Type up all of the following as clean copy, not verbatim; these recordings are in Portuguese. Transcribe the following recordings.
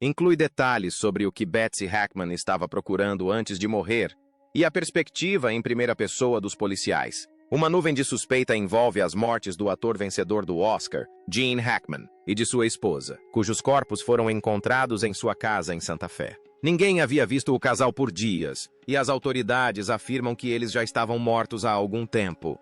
inclui detalhes sobre o que Betsy Hackman estava procurando antes de morrer e a perspectiva em primeira pessoa dos policiais. Uma nuvem de suspeita envolve as mortes do ator vencedor do Oscar, Gene Hackman, e de sua esposa, cujos corpos foram encontrados em sua casa em Santa Fé. Ninguém havia visto o casal por dias, e as autoridades afirmam que eles já estavam mortos há algum tempo.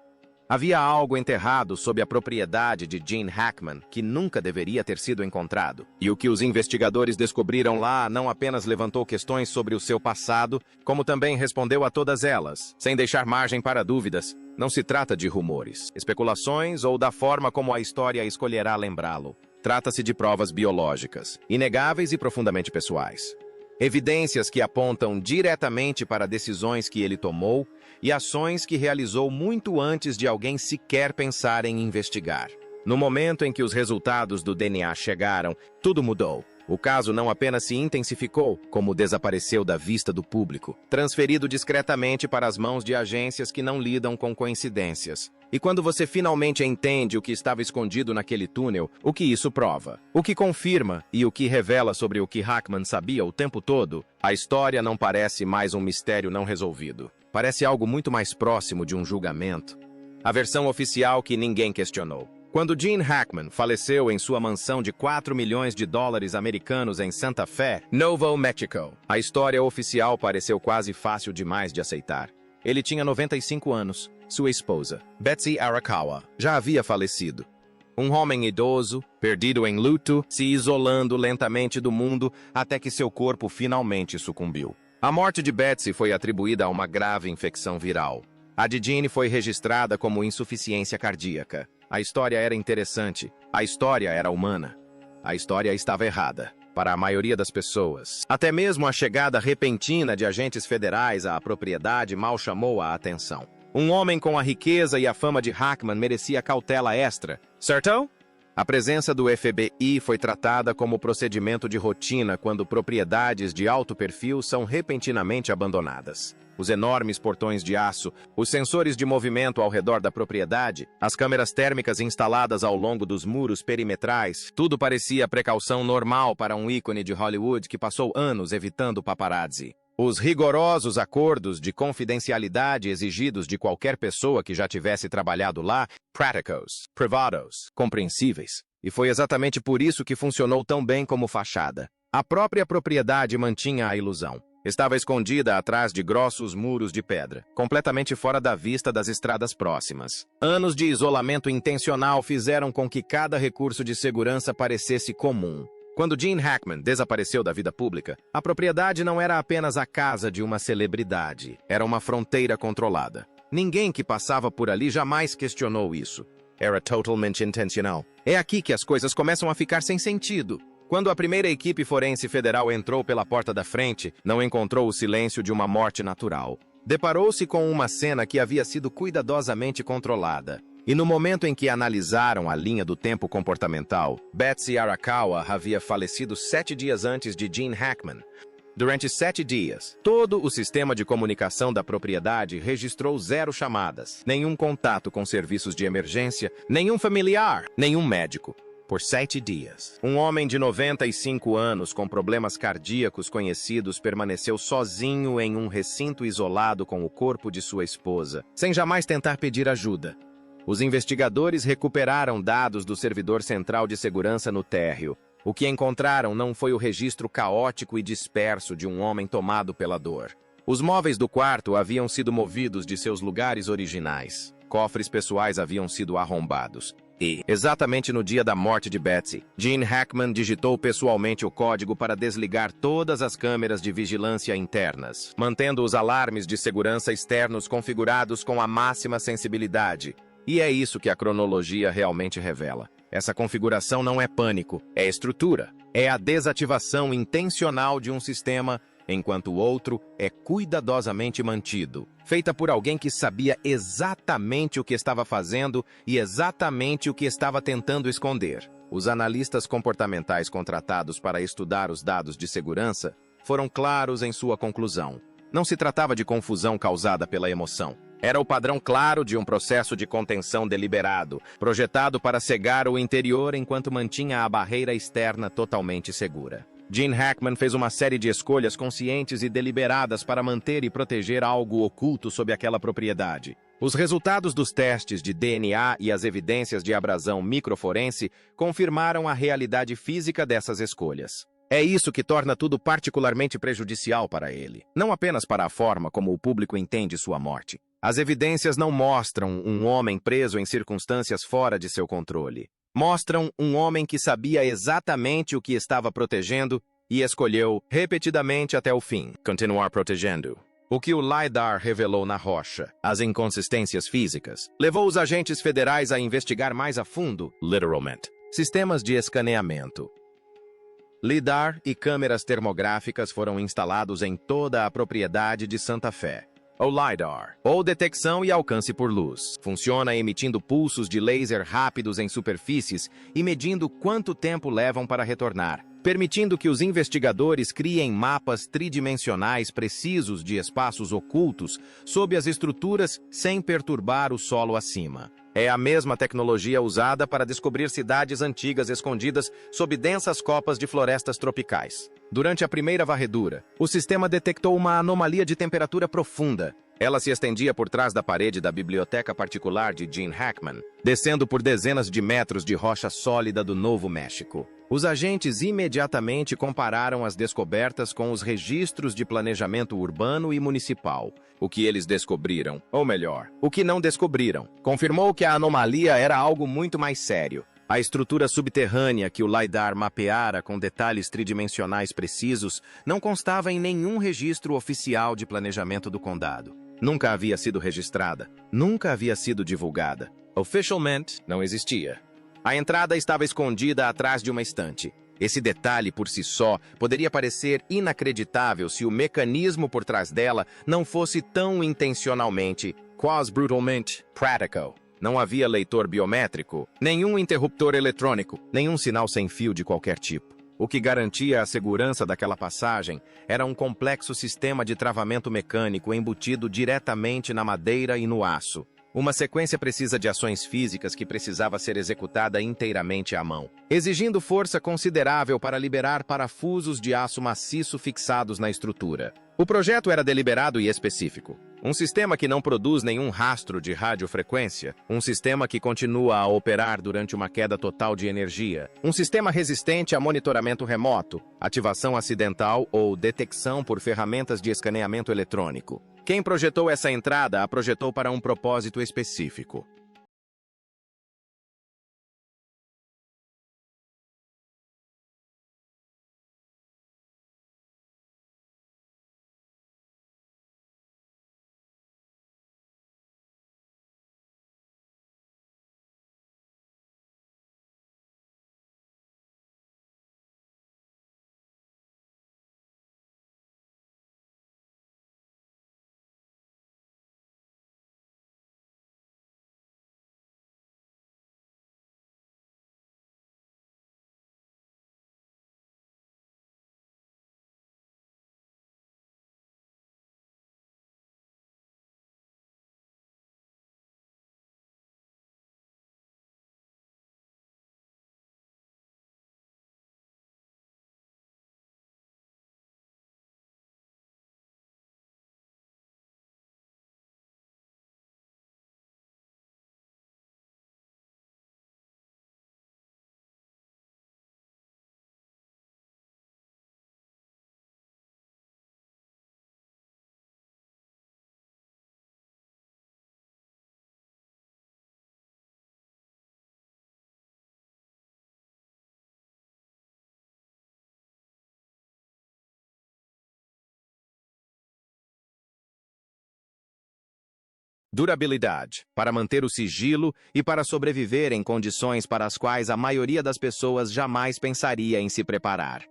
Havia algo enterrado sob a propriedade de Gene Hackman que nunca deveria ter sido encontrado. E o que os investigadores descobriram lá não apenas levantou questões sobre o seu passado, como também respondeu a todas elas, sem deixar margem para dúvidas. Não se trata de rumores, especulações ou da forma como a história escolherá lembrá-lo. Trata-se de provas biológicas, inegáveis e profundamente pessoais. Evidências que apontam diretamente para decisões que ele tomou e ações que realizou muito antes de alguém sequer pensar em investigar. No momento em que os resultados do DNA chegaram, tudo mudou. O caso não apenas se intensificou, como desapareceu da vista do público, transferido discretamente para as mãos de agências que não lidam com coincidências. E quando você finalmente entende o que estava escondido naquele túnel, o que isso prova, o que confirma e o que revela sobre o que Hackman sabia o tempo todo, a história não parece mais um mistério não resolvido. Parece algo muito mais próximo de um julgamento. A versão oficial que ninguém questionou. Quando Gene Hackman faleceu em sua mansão de 4 milhões de dólares americanos em Santa Fé, Novo Mexico, a história oficial pareceu quase fácil demais de aceitar. Ele tinha 95 anos. Sua esposa, Betsy Arakawa, já havia falecido. Um homem idoso, perdido em luto, se isolando lentamente do mundo até que seu corpo finalmente sucumbiu. A morte de Betsy foi atribuída a uma grave infecção viral. A de Gene foi registrada como insuficiência cardíaca. A história era interessante. A história era humana. A história estava errada. Para a maioria das pessoas. Até mesmo a chegada repentina de agentes federais à propriedade mal chamou a atenção. Um homem com a riqueza e a fama de Hackman merecia cautela extra. Certo? A presença do FBI foi tratada como procedimento de rotina quando propriedades de alto perfil são repentinamente abandonadas. Os enormes portões de aço, os sensores de movimento ao redor da propriedade, as câmeras térmicas instaladas ao longo dos muros perimetrais, tudo parecia precaução normal para um ícone de Hollywood que passou anos evitando paparazzi. Os rigorosos acordos de confidencialidade exigidos de qualquer pessoa que já tivesse trabalhado lá, práticos, privados, compreensíveis. E foi exatamente por isso que funcionou tão bem como fachada. A própria propriedade mantinha a ilusão. Estava escondida atrás de grossos muros de pedra, completamente fora da vista das estradas próximas. Anos de isolamento intencional fizeram com que cada recurso de segurança parecesse comum. Quando Gene Hackman desapareceu da vida pública, a propriedade não era apenas a casa de uma celebridade, era uma fronteira controlada. Ninguém que passava por ali jamais questionou isso. Era totalmente intencional. É aqui que as coisas começam a ficar sem sentido. Quando a primeira equipe forense federal entrou pela porta da frente, não encontrou o silêncio de uma morte natural. Deparou-se com uma cena que havia sido cuidadosamente controlada. E no momento em que analisaram a linha do tempo comportamental, Betsy Arakawa havia falecido 7 dias antes de Gene Hackman. Durante 7 dias, todo o sistema de comunicação da propriedade registrou 0 chamadas, nenhum contato com serviços de emergência, nenhum familiar, nenhum médico. Por 7 dias. Um homem de 95 anos com problemas cardíacos conhecidos permaneceu sozinho em um recinto isolado com o corpo de sua esposa, sem jamais tentar pedir ajuda. Os investigadores recuperaram dados do servidor central de segurança no térreo. O que encontraram não foi o registro caótico e disperso de um homem tomado pela dor. Os móveis do quarto haviam sido movidos de seus lugares originais. Cofres pessoais haviam sido arrombados. E, exatamente no dia da morte de Betsy, Gene Hackman digitou pessoalmente o código para desligar todas as câmeras de vigilância internas, mantendo os alarmes de segurança externos configurados com a máxima sensibilidade. E é isso que a cronologia realmente revela. Essa configuração não é pânico, é estrutura. É a desativação intencional de um sistema, enquanto o outro é cuidadosamente mantido. Feita por alguém que sabia exatamente o que estava fazendo e exatamente o que estava tentando esconder. Os analistas comportamentais contratados para estudar os dados de segurança foram claros em sua conclusão. Não se tratava de confusão causada pela emoção. Era o padrão claro de um processo de contenção deliberado, projetado para cegar o interior enquanto mantinha a barreira externa totalmente segura. Gene Hackman fez uma série de escolhas conscientes e deliberadas para manter e proteger algo oculto sob aquela propriedade. Os resultados dos testes de DNA e as evidências de abrasão microforense confirmaram a realidade física dessas escolhas. É isso que torna tudo particularmente prejudicial para ele, não apenas para a forma como o público entende sua morte. As evidências não mostram um homem preso em circunstâncias fora de seu controle. Mostram um homem que sabia exatamente o que estava protegendo e escolheu, repetidamente até o fim, continuar protegendo. O que o LiDAR revelou na rocha, as inconsistências físicas, levou os agentes federais a investigar mais a fundo, literalmente, sistemas de escaneamento. LiDAR e câmeras termográficas foram instalados em toda a propriedade de Santa Fé. O LiDAR, ou detecção e alcance por luz, funciona emitindo pulsos de laser rápidos em superfícies e medindo quanto tempo levam para retornar, permitindo que os investigadores criem mapas tridimensionais precisos de espaços ocultos sob as estruturas sem perturbar o solo acima. É a mesma tecnologia usada para descobrir cidades antigas escondidas sob densas copas de florestas tropicais. Durante a primeira varredura, o sistema detectou uma anomalia de temperatura profunda. Ela se estendia por trás da parede da biblioteca particular de Gene Hackman, descendo por dezenas de metros de rocha sólida do Novo México. Os agentes imediatamente compararam as descobertas com os registros de planejamento urbano e municipal. O que eles descobriram, ou melhor, o que não descobriram, confirmou que a anomalia era algo muito mais sério. A estrutura subterrânea que o LiDAR mapeara com detalhes tridimensionais precisos não constava em nenhum registro oficial de planejamento do condado. Nunca havia sido registrada, nunca havia sido divulgada. Officialmente, não existia. A entrada estava escondida atrás de uma estante. Esse detalhe por si só poderia parecer inacreditável se o mecanismo por trás dela não fosse tão intencionalmente, quase brutalmente, prático. Não havia leitor biométrico, nenhum interruptor eletrônico, nenhum sinal sem fio de qualquer tipo. O que garantia a segurança daquela passagem era um complexo sistema de travamento mecânico embutido diretamente na madeira e no aço. Uma sequência precisa de ações físicas que precisava ser executada inteiramente à mão, exigindo força considerável para liberar parafusos de aço maciço fixados na estrutura. O projeto era deliberado e específico. Um sistema que não produz nenhum rastro de radiofrequência, um sistema que continua a operar durante uma queda total de energia, um sistema resistente a monitoramento remoto, ativação acidental ou detecção por ferramentas de escaneamento eletrônico. Quem projetou essa entrada a projetou para um propósito específico. Durabilidade, para manter o sigilo e para sobreviver em condições para as quais a maioria das pessoas jamais pensaria em se preparar.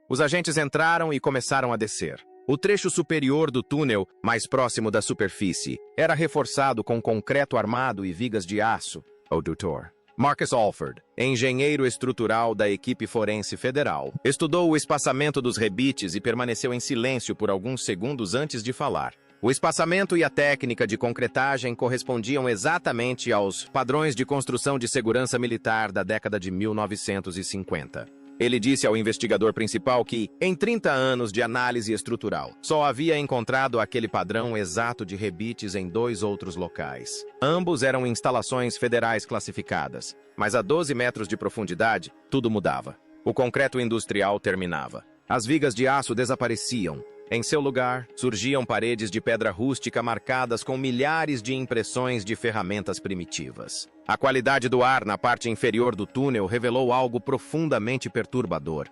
Os agentes entraram e começaram a descer. O trecho superior do túnel, mais próximo da superfície, era reforçado com concreto armado e vigas de aço. O doutor Marcus Alford, engenheiro estrutural da equipe forense federal, estudou o espaçamento dos rebites e permaneceu em silêncio por alguns segundos antes de falar. O espaçamento e a técnica de concretagem correspondiam exatamente aos padrões de construção de segurança militar da década de 1950. Ele disse ao investigador principal que, em 30 anos de análise estrutural, só havia encontrado aquele padrão exato de rebites em 2 outros locais. Ambos eram instalações federais classificadas, mas a 12 metros de profundidade, tudo mudava. O concreto industrial terminava. As vigas de aço desapareciam. Em seu lugar, surgiam paredes de pedra rústica marcadas com milhares de impressões de ferramentas primitivas. A qualidade do ar na parte inferior do túnel revelou algo profundamente perturbador.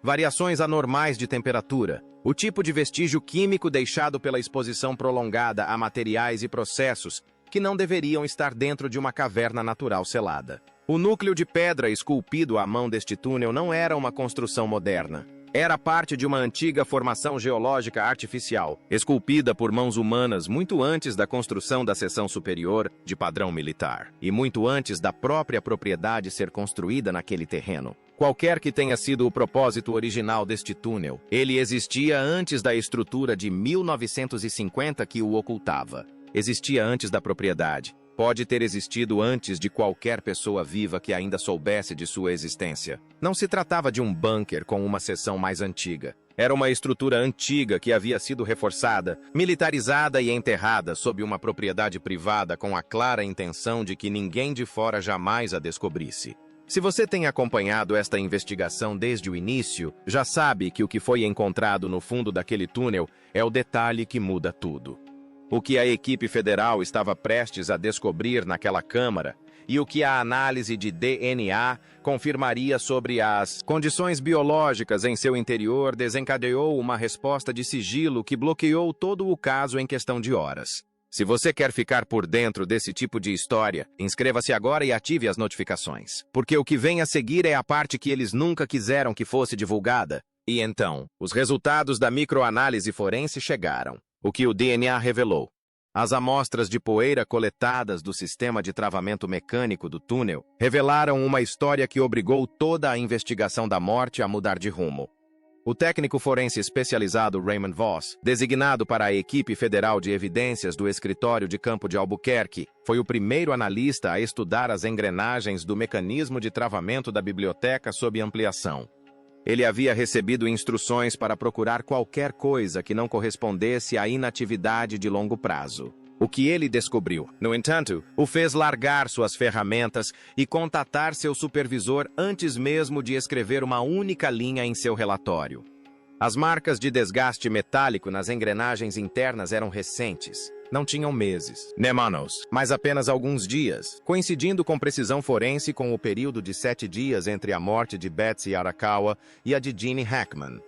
Variações anormais de temperatura, o tipo de vestígio químico deixado pela exposição prolongada a materiais e processos que não deveriam estar dentro de uma caverna natural selada. O núcleo de pedra esculpido à mão deste túnel não era uma construção moderna. Era parte de uma antiga formação geológica artificial, esculpida por mãos humanas muito antes da construção da seção superior de padrão militar, e muito antes da própria propriedade ser construída naquele terreno. Qualquer que tenha sido o propósito original deste túnel, ele existia antes da estrutura de 1950 que o ocultava. Existia antes da propriedade. Pode ter existido antes de qualquer pessoa viva que ainda soubesse de sua existência. Não se tratava de um bunker com uma seção mais antiga. Era uma estrutura antiga que havia sido reforçada, militarizada e enterrada sob uma propriedade privada com a clara intenção de que ninguém de fora jamais a descobrisse. Se você tem acompanhado esta investigação desde o início, já sabe que o que foi encontrado no fundo daquele túnel é o detalhe que muda tudo. O que a equipe federal estava prestes a descobrir naquela câmara e o que a análise de DNA confirmaria sobre as condições biológicas em seu interior desencadeou uma resposta de sigilo que bloqueou todo o caso em questão de horas. Se você quer ficar por dentro desse tipo de história, inscreva-se agora e ative as notificações, porque o que vem a seguir é a parte que eles nunca quiseram que fosse divulgada. E então, os resultados da microanálise forense chegaram. O que o DNA revelou. As amostras de poeira coletadas do sistema de travamento mecânico do túnel revelaram uma história que obrigou toda a investigação da morte a mudar de rumo. O técnico forense especializado Raymond Voss, designado para a equipe federal de evidências do escritório de campo de Albuquerque, foi o primeiro analista a estudar as engrenagens do mecanismo de travamento da biblioteca sob ampliação. Ele havia recebido instruções para procurar qualquer coisa que não correspondesse à inatividade de longo prazo. O que ele descobriu, no entanto, o fez largar suas ferramentas e contatar seu supervisor antes mesmo de escrever uma única linha em seu relatório. As marcas de desgaste metálico nas engrenagens internas eram recentes. Não tinham meses, nem anos, mas apenas alguns dias, coincidindo com precisão forense com o período de 7 dias entre a morte de Betsy Arakawa e a de Gene Hackman.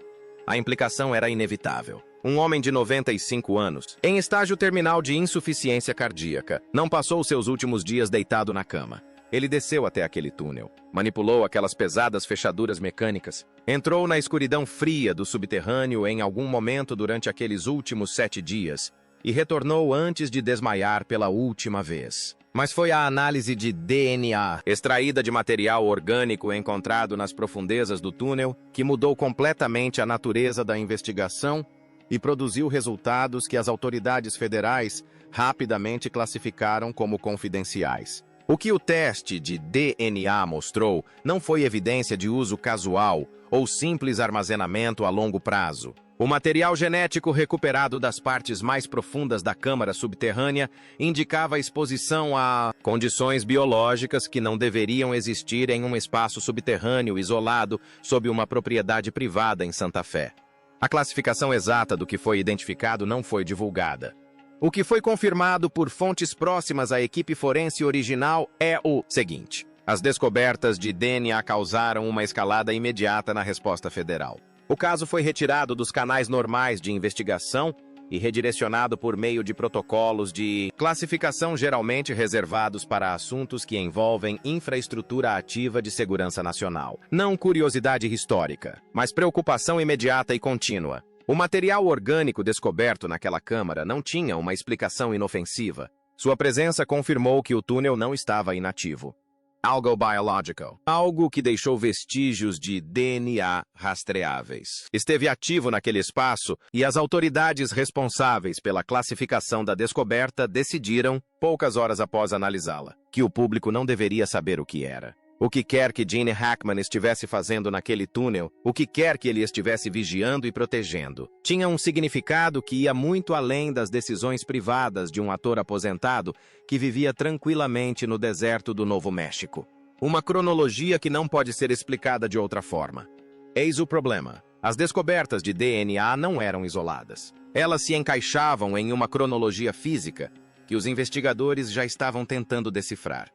A implicação era inevitável. Um homem de 95 anos, em estágio terminal de insuficiência cardíaca, não passou seus últimos dias deitado na cama. Ele desceu até aquele túnel, manipulou aquelas pesadas fechaduras mecânicas, entrou na escuridão fria do subterrâneo em algum momento durante aqueles últimos 7 dias, e retornou antes de desmaiar pela última vez. Mas foi a análise de DNA, extraída de material orgânico encontrado nas profundezas do túnel, que mudou completamente a natureza da investigação e produziu resultados que as autoridades federais rapidamente classificaram como confidenciais. O que o teste de DNA mostrou não foi evidência de uso casual ou simples armazenamento a longo prazo. O material genético recuperado das partes mais profundas da câmara subterrânea indicava exposição a condições biológicas que não deveriam existir em um espaço subterrâneo isolado sob uma propriedade privada em Santa Fé. A classificação exata do que foi identificado não foi divulgada. O que foi confirmado por fontes próximas à equipe forense original é o seguinte: as descobertas de DNA causaram uma escalada imediata na resposta federal. O caso foi retirado dos canais normais de investigação e redirecionado por meio de protocolos de classificação geralmente reservados para assuntos que envolvem infraestrutura ativa de segurança nacional. Não curiosidade histórica, mas preocupação imediata e contínua. O material orgânico descoberto naquela câmara não tinha uma explicação inofensiva. Sua presença confirmou que o túnel não estava inativo. Algo biological, algo que deixou vestígios de DNA rastreáveis. Esteve ativo naquele espaço e as autoridades responsáveis pela classificação da descoberta decidiram, poucas horas após analisá-la, que o público não deveria saber o que era. O que quer que Gene Hackman estivesse fazendo naquele túnel, o que quer que ele estivesse vigiando e protegendo, tinha um significado que ia muito além das decisões privadas de um ator aposentado que vivia tranquilamente no deserto do Novo México. Uma cronologia que não pode ser explicada de outra forma. Eis o problema. As descobertas de DNA não eram isoladas. Elas se encaixavam em uma cronologia física que os investigadores já estavam tentando decifrar.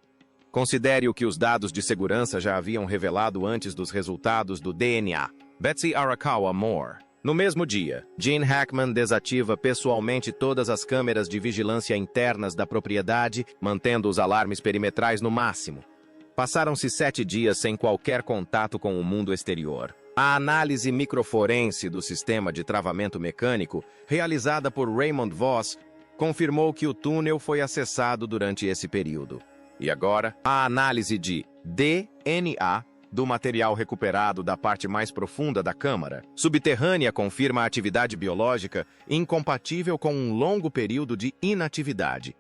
Considere o que os dados de segurança já haviam revelado antes dos resultados do DNA. Betsy Arakawa Moore. No mesmo dia, Gene Hackman desativa pessoalmente todas as câmeras de vigilância internas da propriedade, mantendo os alarmes perimetrais no máximo. Passaram-se 7 dias sem qualquer contato com o mundo exterior. A análise microforense do sistema de travamento mecânico, realizada por Raymond Voss, confirmou que o túnel foi acessado durante esse período. E agora, a análise de DNA do material recuperado da parte mais profunda da câmara subterrânea confirma a atividade biológica incompatível com um longo período de inatividade.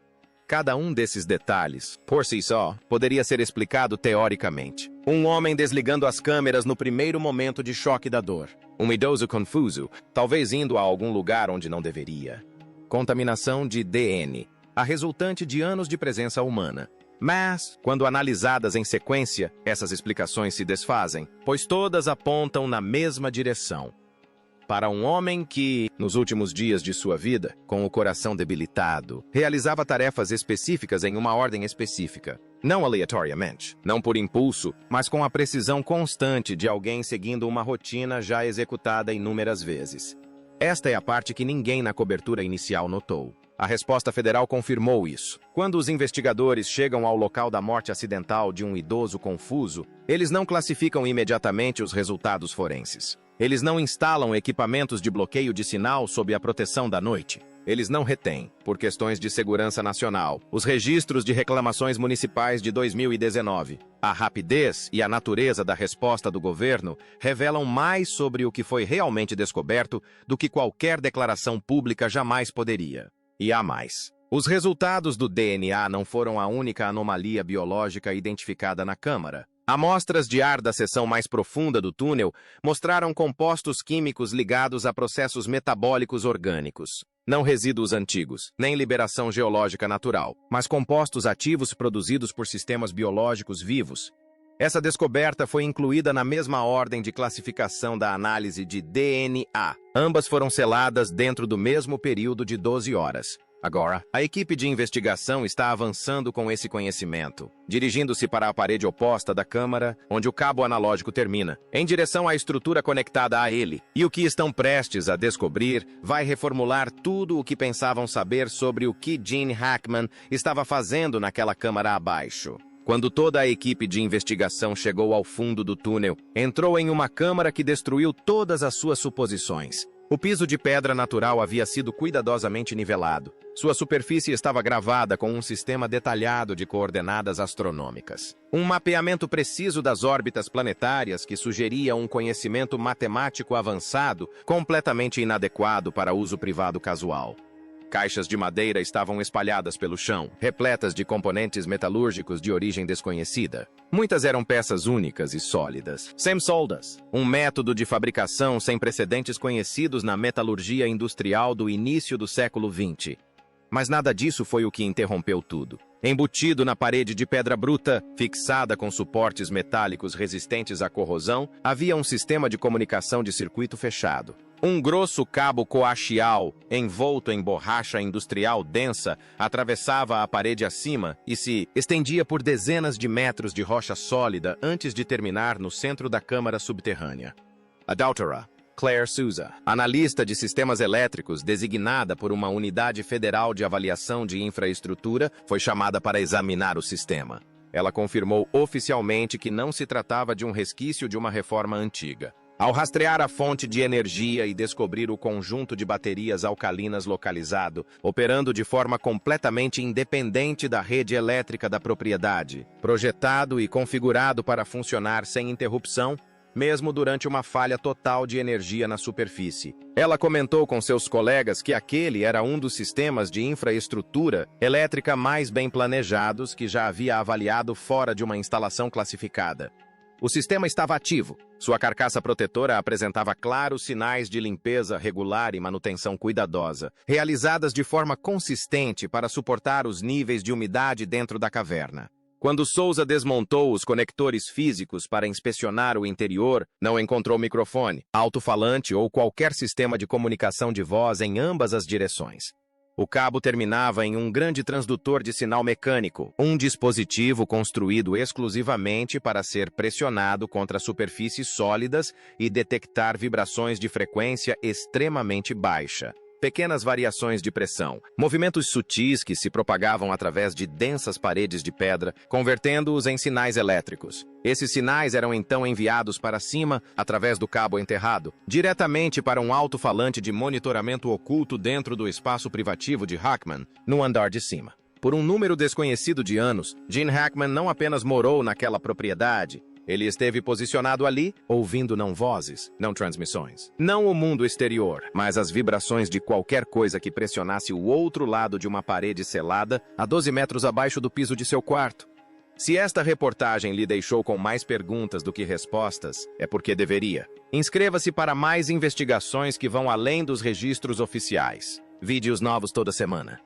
Cada um desses detalhes, por si só, poderia ser explicado teoricamente. Um homem desligando as câmeras no primeiro momento de choque da dor. Um idoso confuso, talvez indo a algum lugar onde não deveria. Contaminação de DNA, a resultante de anos de presença humana. Mas, quando analisadas em sequência, essas explicações se desfazem, pois todas apontam na mesma direção. Para um homem que, nos últimos dias de sua vida, com o coração debilitado, realizava tarefas específicas em uma ordem específica, não aleatoriamente, não por impulso, mas com a precisão constante de alguém seguindo uma rotina já executada inúmeras vezes. Esta é a parte que ninguém na cobertura inicial notou. A resposta federal confirmou isso. Quando os investigadores chegam ao local da morte acidental de um idoso confuso, eles não classificam imediatamente os resultados forenses. Eles não instalam equipamentos de bloqueio de sinal sob a proteção da noite. Eles não retêm, por questões de segurança nacional, os registros de reclamações municipais de 2019. A rapidez e a natureza da resposta do governo revelam mais sobre o que foi realmente descoberto do que qualquer declaração pública jamais poderia. E há mais. Os resultados do DNA não foram a única anomalia biológica identificada na câmara. Amostras de ar da seção mais profunda do túnel mostraram compostos químicos ligados a processos metabólicos orgânicos. Não resíduos antigos, nem liberação geológica natural, mas compostos ativos produzidos por sistemas biológicos vivos. Essa descoberta foi incluída na mesma ordem de classificação da análise de DNA. Ambas foram seladas dentro do mesmo período de 12 horas. Agora, a equipe de investigação está avançando com esse conhecimento, dirigindo-se para a parede oposta da câmara, onde o cabo analógico termina, em direção à estrutura conectada a ele. E o que estão prestes a descobrir vai reformular tudo o que pensavam saber sobre o que Gene Hackman estava fazendo naquela câmara abaixo. Quando toda a equipe de investigação chegou ao fundo do túnel, entrou em uma câmara que destruiu todas as suas suposições. O piso de pedra natural havia sido cuidadosamente nivelado. Sua superfície estava gravada com um sistema detalhado de coordenadas astronômicas. Um mapeamento preciso das órbitas planetárias que sugeria um conhecimento matemático avançado, completamente inadequado para uso privado casual. Caixas de madeira estavam espalhadas pelo chão, repletas de componentes metalúrgicos de origem desconhecida. Muitas eram peças únicas e sólidas. Semsoldas, um método de fabricação sem precedentes conhecidos na metalurgia industrial do início do século XX. Mas nada disso foi o que interrompeu tudo. Embutido na parede de pedra bruta, fixada com suportes metálicos resistentes à corrosão, havia um sistema de comunicação de circuito fechado. Um grosso cabo coaxial, envolto em borracha industrial densa, atravessava a parede acima e se estendia por dezenas de metros de rocha sólida antes de terminar no centro da câmara subterrânea. A doutora Claire Souza, analista de sistemas elétricos designada por uma unidade federal de avaliação de infraestrutura, foi chamada para examinar o sistema. Ela confirmou oficialmente que não se tratava de um resquício de uma reforma antiga. Ao rastrear a fonte de energia e descobrir o conjunto de baterias alcalinas localizado, operando de forma completamente independente da rede elétrica da propriedade, projetado e configurado para funcionar sem interrupção, mesmo durante uma falha total de energia na superfície. Ela comentou com seus colegas que aquele era um dos sistemas de infraestrutura elétrica mais bem planejados que já havia avaliado fora de uma instalação classificada. O sistema estava ativo. Sua carcaça protetora apresentava claros sinais de limpeza regular e manutenção cuidadosa, realizadas de forma consistente para suportar os níveis de umidade dentro da caverna. Quando Souza desmontou os conectores físicos para inspecionar o interior, não encontrou microfone, alto-falante ou qualquer sistema de comunicação de voz em ambas as direções. O cabo terminava em um grande transdutor de sinal mecânico, um dispositivo construído exclusivamente para ser pressionado contra superfícies sólidas e detectar vibrações de frequência extremamente baixa. Pequenas variações de pressão, movimentos sutis que se propagavam através de densas paredes de pedra, convertendo-os em sinais elétricos. Esses sinais eram então enviados para cima, através do cabo enterrado, diretamente para um alto-falante de monitoramento oculto dentro do espaço privativo de Hackman, no andar de cima. Por um número desconhecido de anos, Gene Hackman não apenas morou naquela propriedade, ele esteve posicionado ali, ouvindo não vozes, não transmissões. Não o mundo exterior, mas as vibrações de qualquer coisa que pressionasse o outro lado de uma parede selada a 12 metros abaixo do piso de seu quarto. Se esta reportagem lhe deixou com mais perguntas do que respostas, é porque deveria. Inscreva-se para mais investigações que vão além dos registros oficiais. Vídeos novos toda semana.